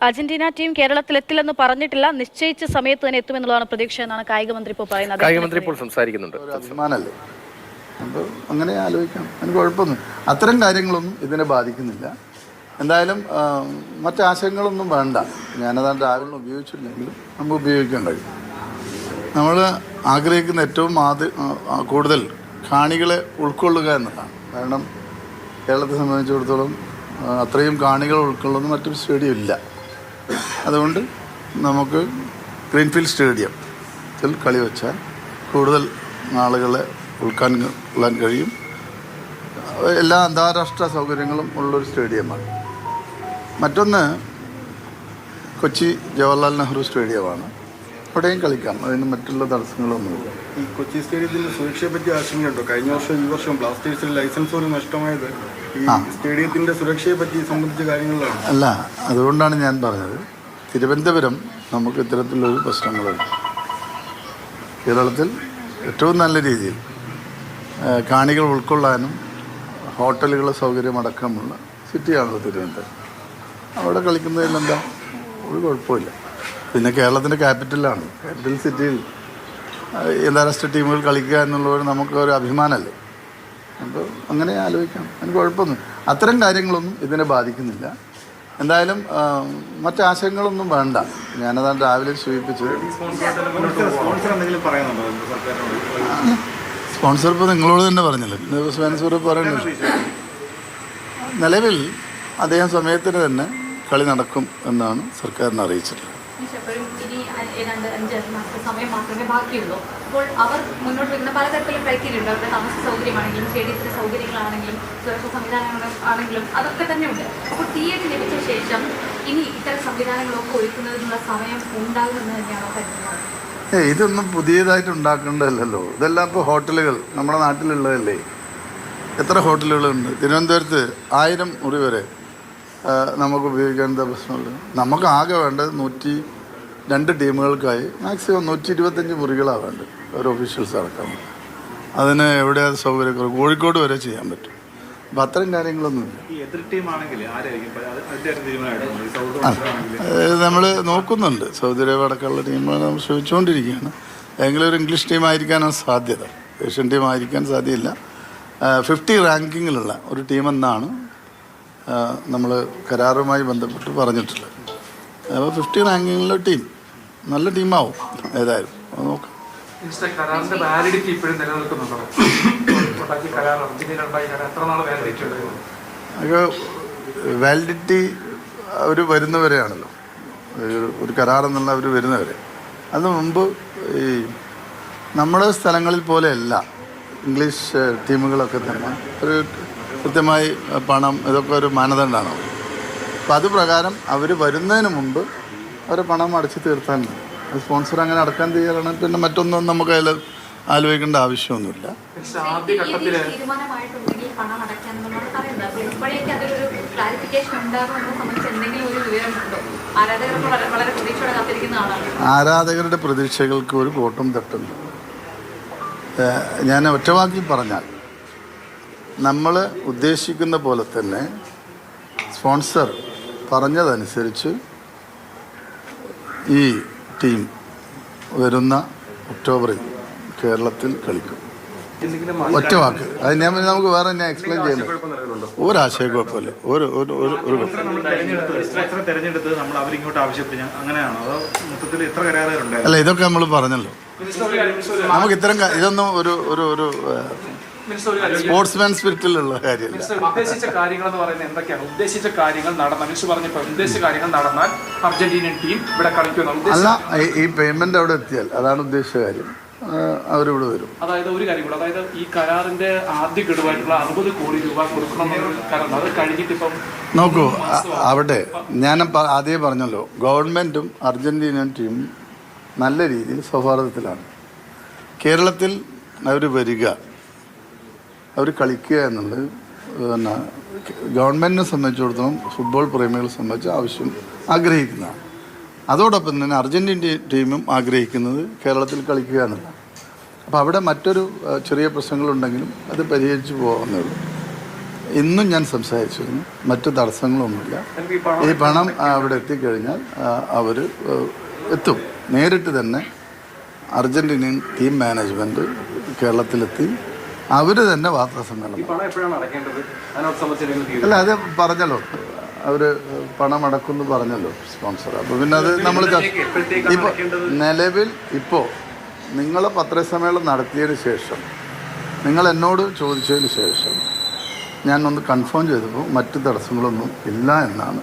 Argentina team കേരളത്തിൽ എത്തില്ലെന്ന് പറഞ്ഞിട്ടില്ല, നിശ്ചയിച്ച സമയത്ത് തന്നെ എത്തുമെന്നുള്ളതാണ് പ്രതീക്ഷ എന്നാണ് കായിക മന്ത്രി ഇപ്പോൾ പറയുന്നത്. കായികമന്ത്രി ഇപ്പോൾ സംസാരിക്കുന്നുണ്ട്. അഭിമാനല്ലേ, അപ്പോൾ അങ്ങനെ ആലോചിക്കാം, അതിന് കുഴപ്പമൊന്നും. അത്തരം കാര്യങ്ങളൊന്നും ഇതിനെ ബാധിക്കുന്നില്ല. എന്തായാലും മറ്റാശയങ്ങളൊന്നും വേണ്ട. ഞാനതാണ്ട് രാവിലെ ഉപയോഗിച്ചില്ലെങ്കിലും നമുക്ക് ഉപയോഗിക്കാൻ കഴിയും. നമ്മൾ ആഗ്രഹിക്കുന്ന ഏറ്റവും കൂടുതൽ കാണികളെ ഉൾക്കൊള്ളുക എന്നതാണ്. കാരണം കേരളത്തെ സംബന്ധിച്ചിടത്തോളം അത്രയും കാണികൾ ഉൾക്കൊള്ളുന്ന മറ്റൊരു സ്റ്റേഡിയം ഇല്ല. അതുകൊണ്ട് നമുക്ക് ഗ്രീൻഫീൽഡ് സ്റ്റേഡിയത്തിൽ കളി വെച്ചാൽ കൂടുതൽ ആളുകളെ ഉൾക്കൊള്ളാൻ കഴിയും. എല്ലാ അന്താരാഷ്ട്ര സൗകര്യങ്ങളും ഉള്ളൊരു സ്റ്റേഡിയമാണ്. മറ്റൊന്ന് കൊച്ചി ജവഹർലാൽ നെഹ്റു സ്റ്റേഡിയമാണ്. അവിടെയും കളിക്കാം, അതിന് മറ്റുള്ള തടസ്സങ്ങളൊന്നുമില്ല. ഈ കൊച്ചി സ്റ്റേഡിയത്തിൻ്റെ സുരക്ഷയെ പറ്റി ആശങ്കയുണ്ടോ? കഴിഞ്ഞ വർഷം ഈ വർഷം ബ്ലാസ്റ്റേഴ്സിൽ ലൈസൻസ് പോലും നഷ്ടമായത് ഈ സ്റ്റേഡിയത്തിൻ്റെ സുരക്ഷയെ പറ്റി സംബന്ധിച്ച കാര്യങ്ങളിലാണ്. അല്ല, അതുകൊണ്ടാണ് ഞാൻ പറഞ്ഞത്, തിരുവനന്തപുരം നമുക്ക് ഇത്തരത്തിലൊരു പ്രശ്നങ്ങളുണ്ട്. കേരളത്തിൽ ഏറ്റവും നല്ല രീതിയിൽ കാണികൾ ഉൾക്കൊള്ളാനും ഹോട്ടലുകളുടെ സൗകര്യമടക്കമുള്ള സിറ്റിയാണല്ലോ തിരുവനന്തപുരം. അവിടെ കളിക്കുന്നതിലെന്താ ഒരു കുഴപ്പമില്ല. പിന്നെ കേരളത്തിൻ്റെ ക്യാപിറ്റലാണ്. ക്യാപിറ്റൽ സിറ്റിയിൽ അന്താരാഷ്ട്ര ടീമുകൾ കളിക്കുക എന്നുള്ളത് നമുക്കൊരു അഭിമാനമല്ലേ. അപ്പോൾ അങ്ങനെ ആലോചിക്കാം, അതിന് കുഴപ്പമൊന്നും. അത്തരം കാര്യങ്ങളൊന്നും ഇതിനെ ബാധിക്കുന്നില്ല. എന്തായാലും മറ്റാശയങ്ങളൊന്നും വേണ്ട. ഞാനതാണ് രാവിലെ സൂചിപ്പിച്ചത്. സ്പോൺസർ ഇപ്പോൾ നിങ്ങളോട് തന്നെ പറഞ്ഞല്ലോ, സ്പോൺസർ പറയുന്നത്. നിലവിൽ അദ്ദേഹം സമയത്തിന് തന്നെ കളി നടക്കും എന്നാണ് സർക്കാരിനെ അറിയിച്ചിട്ടുള്ളത്. ഏതാണ്ട് 5 മാസത്തെ സമയം മാത്രമേ ബാക്കിയുള്ളൂ. അപ്പോൾ അവർ മുന്നോട്ട് വരുന്ന പലതരത്തിലും ക്രൈറ്റീരിയ ഉണ്ട്. അവരുടെ താമസ സൗകര്യമാണെങ്കിലും സ്റ്റേഡിയത്തിൻ്റെ സൗകര്യങ്ങളാണെങ്കിലും സുരക്ഷാ സംവിധാനങ്ങളാണെങ്കിലും അതൊക്കെ തന്നെയുണ്ട്. അപ്പോൾ തീയതി ലഭിച്ച ശേഷം ഇനി ഇത്തരം സംവിധാനങ്ങളൊക്കെ ഒരുക്കുന്നതിനുള്ള സമയം ഉണ്ടാകുമെന്ന് തന്നെയാണോ കരുതുന്നത്? ഇതൊന്നും പുതിയതായിട്ട് ഉണ്ടാക്കേണ്ടതല്ലോ. ഇതെല്ലാം ഇപ്പോൾ ഹോട്ടലുകൾ നമ്മുടെ നാട്ടിലുള്ളതല്ലേ. എത്ര ഹോട്ടലുകളുണ്ട്? തിരുവനന്തപുരത്ത് 1000 മുറി വരെ നമുക്ക് ഉപയോഗിക്കാൻ എന്താ പ്രശ്നമുള്ളത്? നമുക്ക് ആകെ വേണ്ടത് 102 ടീമുകൾക്കായി മാക്സിമം 125 മുറികളാണ് വേണ്ടത്, ഒരു ഒഫീഷ്യൽസ് അടക്കം. അതിന് എവിടെയാണ് സൗകര്യക്കുറവ്? കോഴിക്കോട് വരെ ചെയ്യാൻ പറ്റും. അപ്പം അത്തരം കാര്യങ്ങളൊന്നുമില്ല. നമ്മൾ നോക്കുന്നുണ്ട്. സൗദി അറേബ്യ അടക്കമുള്ള ടീമുകൾ നമ്മൾ ശ്രമിച്ചുകൊണ്ടിരിക്കുകയാണ്. ഏതെങ്കിലും ഒരു ഇംഗ്ലീഷ് ടീമായിരിക്കാനാണ് സാധ്യത, ഏഷ്യൻ ടീം ആയിരിക്കാൻ സാധ്യതയില്ല. 50 റാങ്കിങ്ങിലുള്ള ഒരു ടീമെന്നാണ് നമ്മൾ കരാറുമായി ബന്ധപ്പെട്ട് പറഞ്ഞിട്ടുള്ളത്. അപ്പോൾ 50 റാങ്കിങ്ങിലുള്ള ടീം നല്ല ടീമാവും ഏതായാലും. അത് നോക്കാം. അത് വാലിഡിറ്റി അവർ വരുന്നവരെയാണല്ലോ, ഒരു കരാർ എന്നുള്ള അവർ വരുന്നവരെ. അതിന് മുമ്പ് ഈ നമ്മുടെ സ്ഥലങ്ങളിൽ പോലെയല്ല ഇംഗ്ലീഷ് ടീമുകളൊക്കെ തന്നെ ഒരു കൃത്യമായി പണം ഇതൊക്കെ ഒരു മാനദണ്ഡമാണ്. അപ്പം അത് പ്രകാരം അവർ വരുന്നതിന് മുമ്പ് അവർ പണം അടച്ചു തീർത്താൽ മതി. സ്പോൺസർ അങ്ങനെ അടക്കാൻ തയ്യാറാണ്. പിന്നെ മറ്റൊന്നും നമുക്ക് അതിൽ ആലോചിക്കേണ്ട ആവശ്യമൊന്നുമില്ല. ആരാധകരുടെ പ്രതീക്ഷകൾക്ക് ഒരു കോട്ടം തട്ടുന്നു. ഞാൻ ഒറ്റവാക്കിൽ പറഞ്ഞാൽ, നമ്മൾ ഉദ്ദേശിക്കുന്ന പോലെ തന്നെ സ്പോൺസർ പറഞ്ഞതനുസരിച്ച് ഈ ടീം വരുന്ന ഒക്ടോബറിൽ കേരളത്തിൽ കളിക്കും. ഒറ്റ വാക്ക് അത് നമുക്ക് വേറെ ഞാൻ എക്സ്പ്ലെയിൻ ചെയ്യുന്നത്. ഒരാശയക്കുഴപ്പമില്ല. അല്ല, ഇതൊക്കെ നമ്മൾ പറഞ്ഞല്ലോ. നമുക്ക് ഇത്തരം ഇതൊന്നും ഒരു സ്പോർട്സ്മാൻ സ്പിരിറ്റിലുള്ള കാര്യമല്ല. ഉദ്ദേശിച്ച കാര്യങ്ങൾ എന്ന് പറയുന്നത് എന്തൊക്കെയാണ്? ഉദ്ദേശിച്ച കാര്യങ്ങൾ നടന്നാൽ അർജന്റീനൻ ടീം ഇവിടെ കളിക്കുന്നു. അല്ല, ഈ പേയ്മെന്റ് അവിടെ എത്തിയാൽ അതാണ് ഉദ്ദേശിച്ച കാര്യം. അവരിവിടെ വരും. അതായത് ഒരു കാര്യം കൂടെ, അതായത് ഈ കരാറിന്റെ ആദ്യ ഗഡുവായിട്ടുള്ള 60 കോടി രൂപ കൊടുക്കണമെന്ന് കരാർ അത് കഴിഞ്ഞിട്ട് ഇപ്പം നോക്കൂ. അവിടെ ഞാൻ ആദ്യമേ പറഞ്ഞല്ലോ, ഗവൺമെന്റും അർജന്റീനൻ ടീമും നല്ല രീതിയിൽ സൗഹാർദ്ദത്തിലാണ്. കേരളത്തിൽ അവർ വരിക, അവർ കളിക്കുക എന്നുള്ളത് പിന്നെ ഗവൺമെൻറ്റിനെ സംബന്ധിച്ചിടത്തോളം ഫുട്ബോൾ പ്രേമികളെ സംബന്ധിച്ച് ആഗ്രഹിക്കുന്നതാണ്. അതോടൊപ്പം തന്നെ അർജന്റീന ടീമും ആഗ്രഹിക്കുന്നത് കേരളത്തിൽ കളിക്കുക എന്നുള്ളതാണ്. അപ്പോൾ അവിടെ മറ്റൊരു ചെറിയ പ്രശ്നങ്ങളുണ്ടെങ്കിലും അത് പരിഹരിച്ച് പോകാവുന്നേ ഉള്ളൂ. ഇന്നും ഞാൻ സംസാരിച്ചിരുന്നു. മറ്റു തടസ്സങ്ങളൊന്നുമില്ല. ഈ പണം അവിടെ എത്തിക്കഴിഞ്ഞാൽ അവർ എത്തും. നേരിട്ട് തന്നെ അർജന്റീനിയൻ ടീം മാനേജ്മെൻറ്റ് കേരളത്തിലെത്തി അവർ തന്നെ വാർത്താസമ്മേളനം. അല്ല, അത് പറഞ്ഞല്ലോ, അവർ പണം അടക്കുമെന്ന് പറഞ്ഞല്ലോ സ്പോൺസർ. അപ്പോൾ പിന്നെ അത് നമ്മൾ ഇപ്പോൾ നിലവിൽ ഇപ്പോൾ നിങ്ങൾ പത്രസമ്മേളനം നടത്തിയതിന് ശേഷം, നിങ്ങൾ എന്നോട് ചോദിച്ചതിന് ശേഷം ഞാനൊന്ന് കൺഫേം ചെയ്തപ്പോൾ മറ്റു തടസ്സങ്ങളൊന്നും ഇല്ല എന്നാണ്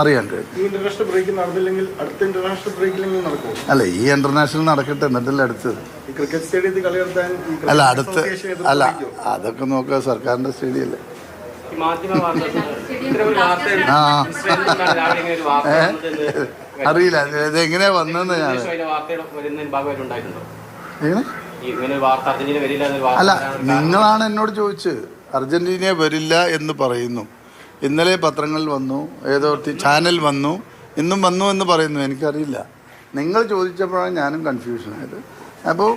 അറിയാൻ കഴിഞ്ഞു. ഇന്റർനാഷണൽ ബ്രേക്ക് നടന്നില്ലെങ്കിൽ അടുത്ത ഇന്റർനാഷണൽ ബ്രേക്കിലെങ്കിലും നടക്കുമോ? അല്ല, ഈ ഇന്റർനാഷണൽ നടക്കട്ടെ, എന്നിട്ടല്ലേ അടുത്തത്. ക്രിക്കറ്റ് സ്റ്റേഡിയത്തിൽ കളി നടത്താൻ അല്ല, അടുത്ത് അല്ല, അതൊക്കെ നോക്കുക, സർക്കാരിൻ്റെ സ്റ്റേഡിയല്ലേ. ആ അറിയില്ല ഇതെങ്ങനെയാ വന്നതെന്ന് ഞാൻ. അല്ല, നിങ്ങളാണ് എന്നോട് ചോദിച്ചത്. അർജന്റീന വരില്ല എന്ന് പറയുന്നു. ഇന്നലെ പത്രങ്ങളിൽ വന്നു, ഏതോ ചാനൽ വന്നു, ഇന്നും വന്നു എന്ന് പറയുന്നു. എനിക്കറിയില്ല. നിങ്ങൾ ചോദിച്ചപ്പോഴാണ് ഞാനും കൺഫ്യൂഷനായത്. അപ്പോൾ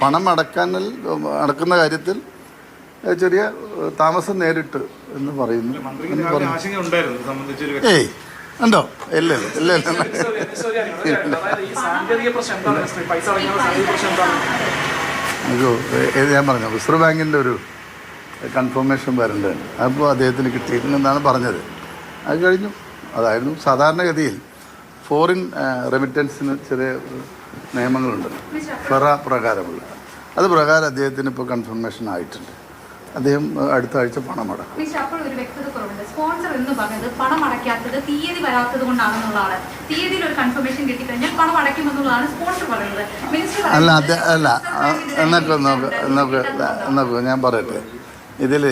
പണം അടക്കുന്ന കാര്യത്തിൽ ചെറിയ താമസം നേരിട്ട് എന്ന് പറയുന്നു. ഏയ് ഉണ്ടോ? ഇല്ല. ഞാൻ പറഞ്ഞു, റിസർവ് ബാങ്കിൻ്റെ ഒരു കൺഫർമേഷൻ വരേണ്ടതാണ്. അപ്പോൾ അദ്ദേഹത്തിന് കിട്ടിയിരുന്നെന്നാണ് പറഞ്ഞത്. അത് കഴിഞ്ഞു. അതായിരുന്നു സാധാരണഗതിയിൽ ഫോറിൻ റെമിറ്റൻസിന് ചെറിയ നിയമങ്ങളുണ്ട്, ഫെറ പ്രകാരമുള്ള. അത് പ്രകാരം അദ്ദേഹത്തിന് ഇപ്പോൾ കൺഫർമേഷൻ ആയിട്ടുണ്ട്. അദ്ദേഹം അടുത്ത ആഴ്ച പണം അടക്കും. അപ്പോൾ ഒരു വ്യക്തത കുറവുണ്ട്. സ്പോൺസർ എന്ന് പറഞ്ഞത് പണം അടയ്ക്കാത്തത് തീയതി വരാത്തത് കൊണ്ടാണെന്നുള്ളതാണ്. തീയതിയിൽ ഒരു കൺഫർമേഷൻ കിട്ടിക്കഴിഞ്ഞാൽ പണം അടയ്ക്കുമെന്നുള്ളതാണ് സ്പോൺസർ പറയുന്നത്. അല്ല എന്നൊക്കെ ഞാൻ പറയട്ടെ. ഇതിൽ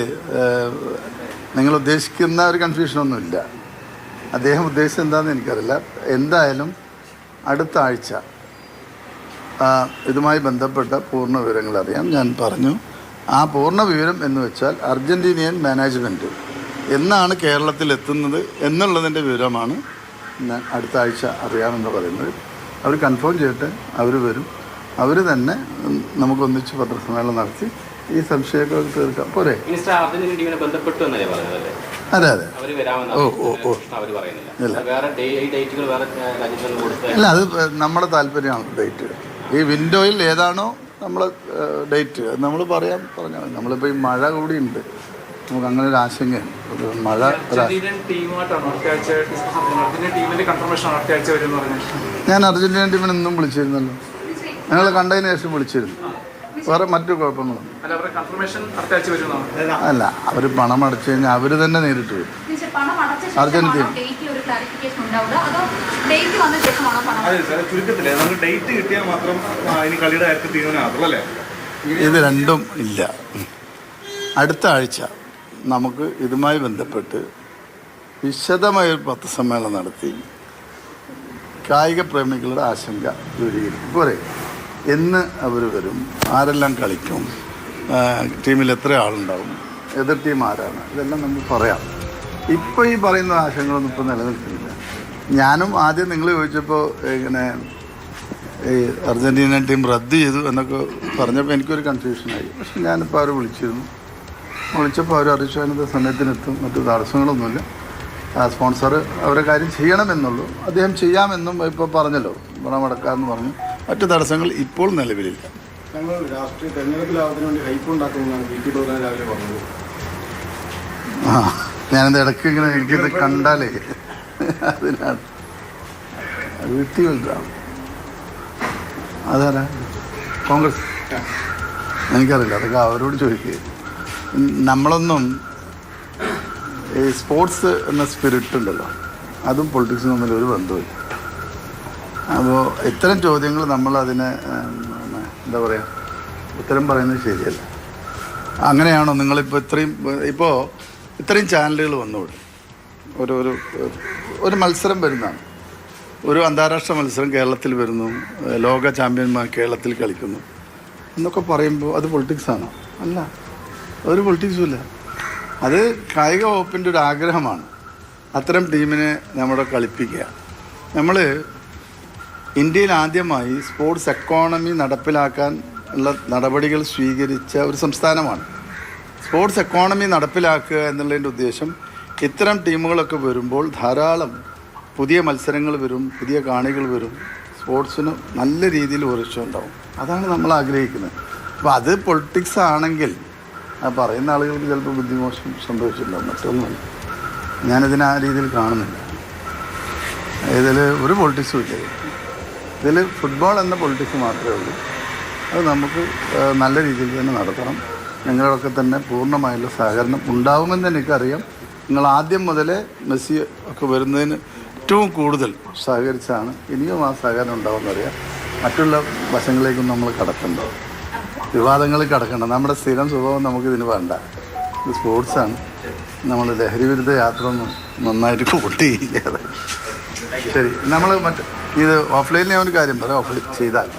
നിങ്ങൾ ഉദ്ദേശിക്കുന്ന ഒരു കൺഫ്യൂഷനൊന്നുമില്ല. അദ്ദേഹം ഉദ്ദേശിച്ചത് എന്താണെന്ന് എനിക്കറിയില്ല. എന്തായാലും അടുത്ത ആഴ്ച ഇതുമായി ബന്ധപ്പെട്ട പൂർണ്ണ വിവരങ്ങൾ അറിയാം. ഞാൻ പറഞ്ഞു, ആ പൂർണ്ണ വിവരം എന്ന് വെച്ചാൽ അർജന്റീനിയൻ മാനേജ്മെൻറ്റ് എന്നാണ് കേരളത്തിലെത്തുന്നത് എന്നുള്ളതിൻ്റെ വിവരമാണ് അടുത്ത ആഴ്ച അറിയാമെന്ന് പറയുന്നത്. അവർ കൺഫേം ചെയ്തിട്ട് അവർ വരും. അവർ തന്നെ നമുക്കൊന്നിച്ച് പത്രസമ്മേളനം നടത്തി ഈ സംശയമൊക്കെ തീർക്കാം. പോരെ? അതെ. അല്ല, അത് നമ്മുടെ താല്പര്യമാണ്. ഡേറ്റ് ഈ വിൻഡോയിൽ ഏതാണോ നമ്മളെ ഡേറ്റ് നമ്മൾ പറഞ്ഞാൽ നമ്മളിപ്പോൾ ഈ മഴ കൂടിയുണ്ട്, നമുക്ക് അങ്ങനെ ഒരു ആശങ്കയാണ്. മഴ ഞാൻ അർജന്റീന ടീമിനെ ഇന്നും വിളിച്ചിരുന്നല്ലോ. ഞങ്ങൾ കണ്ടതിന് ശേഷം വിളിച്ചിരുന്നു. വേറെ മറ്റു കുഴപ്പങ്ങളൊന്നും അല്ല. അവർ പണം അടച്ചു കഴിഞ്ഞാൽ അവർ തന്നെ നേരിട്ട് വരും. അർജന്റീന ഇത് രണ്ടും ഇല്ല. അടുത്ത ആഴ്ച നമുക്ക് ഇതുമായി ബന്ധപ്പെട്ട് വിശദമായ ഒരു പത്രസമ്മേളനം നടത്തി കായിക പ്രേമികളുടെ ആശങ്ക ദൂരീകരിക്കും. പോരെ? എന്ന് അവർ വരും, ആരെല്ലാം കളിക്കും, ടീമിൽ എത്ര ആളുണ്ടാവും, എതിർ ടീം ആരാണ്, ഇതെല്ലാം നമുക്ക് പറയാം. ഇപ്പോൾ ഈ പറയുന്ന ആശങ്കകളൊന്നും ഇപ്പോൾ നിലനിൽക്കുന്നില്ല. ഞാനും ആദ്യം നിങ്ങൾ ചോദിച്ചപ്പോൾ ഇങ്ങനെ ഈ അർജന്റീന ടീം റദ്ദ് ചെയ്തു എന്നൊക്കെ പറഞ്ഞപ്പോൾ എനിക്കൊരു കൺഫ്യൂഷനായി. പക്ഷെ ഞാനിപ്പോൾ അവർ വിളിച്ചപ്പോൾ അവർ അറിയിച്ചു അതിനകത്ത് സമയത്തിനെത്തും, മറ്റു തടസ്സങ്ങളൊന്നുമില്ല. സ്പോൺസർ അവരെ കാര്യം ചെയ്യണമെന്നുള്ളൂ. അദ്ദേഹം ചെയ്യാമെന്നും ഇപ്പോൾ പറഞ്ഞല്ലോ, പണം അടക്കാമെന്ന് പറഞ്ഞു. മറ്റു തടസ്സങ്ങൾ ഇപ്പോൾ നിലവിലില്ല. ഞങ്ങൾ രാഷ്ട്രീയ തെരഞ്ഞെടുപ്പിലാവുന്നതിന് വേണ്ടി ഹൈപ്പ് ഉണ്ടാക്കുമെന്നാണ് ബി ടി ബോധന രാവിലെ പറഞ്ഞത്. ഞാനത് ഇടയ്ക്ക് ഇങ്ങനെ എനിക്കിത് കണ്ടാലേ അതിനാണ് വീട്ടിൽ വലുതാണ്. അതാരാ? കോൺഗ്രസ്? എനിക്കറിയില്ല, അതൊക്കെ അവരോട് ചോദിക്കുക. നമ്മളൊന്നും ഈ സ്പോർട്സ് എന്ന സ്പിരിറ്റ് ഉണ്ടല്ലോ, അതും പൊളിറ്റിക്സും തമ്മിൽ ഒരു ബന്ധമില്ല. അപ്പോൾ ഇത്തരം ചോദ്യങ്ങൾ നമ്മളതിനെ എന്താ പറയുക, ഉത്തരം പറയുന്നത് ശരിയല്ല. അങ്ങനെയാണോ നിങ്ങളിപ്പോൾ ഇത്രയും ചാനലുകൾ വന്നോളൂ. ഒരു മത്സരം വരുന്നതാണ്, ഒരു അന്താരാഷ്ട്ര മത്സരം കേരളത്തിൽ വരുന്നു, ലോക ചാമ്പ്യന്മാർ കേരളത്തിൽ കളിക്കുന്നു എന്നൊക്കെ പറയുമ്പോൾ അത് പൊളിറ്റിക്സാണോ? അല്ല, ഒരു പൊളിറ്റിക്സും ഇല്ല. അത് കായിക വകുപ്പിൻ്റെ ഒരു ആഗ്രഹമാണ് അത്തരം ടീമിനെ നമ്മുടെ കളിപ്പിക്കുക. നമ്മൾ ഇന്ത്യയിൽ ആദ്യമായി സ്പോർട്സ് എക്കോണമി നടപ്പിലാക്കാൻ ഉള്ള നടപടികൾ സ്വീകരിച്ച ഒരു സംസ്ഥാനമാണ്. സ്പോർട്സ് എക്കോണമി നടപ്പിലാക്കുക എന്നുള്ളതിൻ്റെ ഉദ്ദേശം ഇത്തരം ടീമുകളൊക്കെ വരുമ്പോൾ ധാരാളം പുതിയ മത്സരങ്ങൾ വരും, പുതിയ കാണികൾ വരും, സ്പോർട്സിന് നല്ല രീതിയിൽ ഉറച്ചുണ്ടാവും. അതാണ് നമ്മൾ ആഗ്രഹിക്കുന്നത്. അപ്പോൾ അത് പൊളിറ്റിക്സ് ആണെങ്കിൽ പറയുന്ന ആളുകൾക്ക് ചിലപ്പോൾ ബുദ്ധിമോശം സംഭവിച്ചിട്ടുണ്ടാവും, മറ്റൊന്നുമല്ല. ഞാനിതിനെ ആ രീതിയിൽ കാണുന്നില്ല. ഇതിൽ ഒരു പൊളിറ്റിക്സും ഇല്ല. ഇതിൽ ഫുട്ബോൾ എന്ന പൊളിറ്റിക്സ് മാത്രമേ ഉള്ളൂ. അത് നമുക്ക് നല്ല രീതിയിൽ തന്നെ നടത്തണം. നിങ്ങളൊക്കെ തന്നെ പൂർണ്ണമായുള്ള സഹകരണം ഉണ്ടാവുമെന്ന് എനിക്കറിയാം. നിങ്ങൾ ആദ്യം മുതലേ മെസ്സി ഒക്കെ വരുന്നതിന് ഏറ്റവും കൂടുതൽ സഹകരിച്ചാണ്. ഇനിയും ആ സഹകരണം ഉണ്ടാവുമെന്നറിയാം. മറ്റുള്ള വശങ്ങളിലേക്കും നമ്മൾ കടക്കണ്ട, വിവാദങ്ങളിൽ കടക്കണ്ട. നമ്മുടെ സ്ഥിരം സ്വഭാവം നമുക്കിതിന് വേണ്ട. ഇത് സ്പോർട്സാണ്. നമ്മൾ ലഹരി വിരുദ്ധ യാത്ര ഒന്നും നന്നായിട്ട് കൂട്ടിയില്ല. ശരി, നമ്മൾ ഇത് ഓഫ്ലൈനിൽ ഞാൻ ഒരു കാര്യം പറയാം. ഓഫ്ലൈൻ ചെയ്താൽ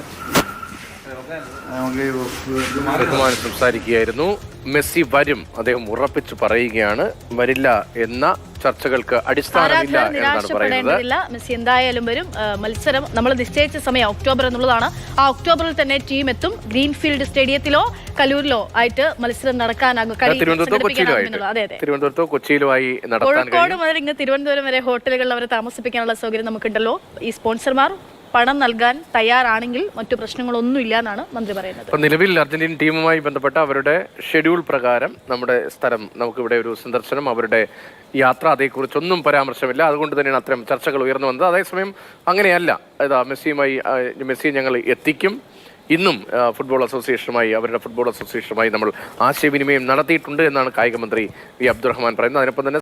ബഹുമാനം സംസാരിക്കുകയായിരുന്നു. മെസ്സി വരും, അദ്ദേഹം ഉറപ്പിച്ചു പറയുകയാണ്. വരില്ല എന്ന ചർച്ചകൾക്ക് അടിസ്ഥാനമില്ല എന്നാണ് പറയുന്നത്. നിരാശപ്പെടേണ്ടതില്ല, മെസ്സി എന്തായാലും വരും. മത്സരം നമ്മൾ നിശ്ചയിച്ച സമയം ഒക്ടോബർ എന്നുള്ളതാണ്. ആ ഒക്ടോബറിൽ തന്നെ ടീം എത്തും. ഗ്രീൻഫീൽഡ് സ്റ്റേഡിയത്തിലോ കലൂരിലോ ആയിട്ട് മത്സരം നടക്കാനാകും. തിരുവനന്തപുരത്തോ കൊച്ചിയിലുമായി കോഴിക്കോട് മുതൽ ഇങ്ങ് തിരുവനന്തപുരം വരെ ഹോട്ടലുകളിൽ അവരെ താമസിപ്പിക്കാനുള്ള സൗകര്യം നമുക്കുണ്ടല്ലോ. ഈ സ്പോൺസർമാർ പണം നൽകാൻ തയ്യാറാണെങ്കിൽ മറ്റു പ്രശ്നങ്ങളൊന്നുമില്ല എന്നാണ് മന്ത്രി പറയുന്നത്. ഇപ്പം നിലവിൽ അർജന്റീൻ ടീമുമായി ബന്ധപ്പെട്ട അവരുടെ ഷെഡ്യൂൾ പ്രകാരം നമ്മുടെ സ്ഥലം, നമുക്കിവിടെ ഒരു സന്ദർശനം, അവരുടെ യാത്ര, അതേക്കുറിച്ചൊന്നും പരാമർശമില്ല. അതുകൊണ്ട് തന്നെയാണ് അത്തരം ചർച്ചകൾ ഉയർന്നു വന്നത്. അതേസമയം അങ്ങനെയല്ല. മെസ്സിയെ ഞങ്ങൾ എത്തിക്കും. ഇന്നും ഫുട്ബോൾ അസോസിയേഷനുമായി, അവരുടെ ഫുട്ബോൾ അസോസിയേഷനുമായി നമ്മൾ ആശയവിനിമയം നടത്തിയിട്ടുണ്ട് എന്നാണ് കായിക മന്ത്രി വി അബ്ദുറഹ്മാൻ പറയുന്നത്. അതിനൊപ്പം തന്നെ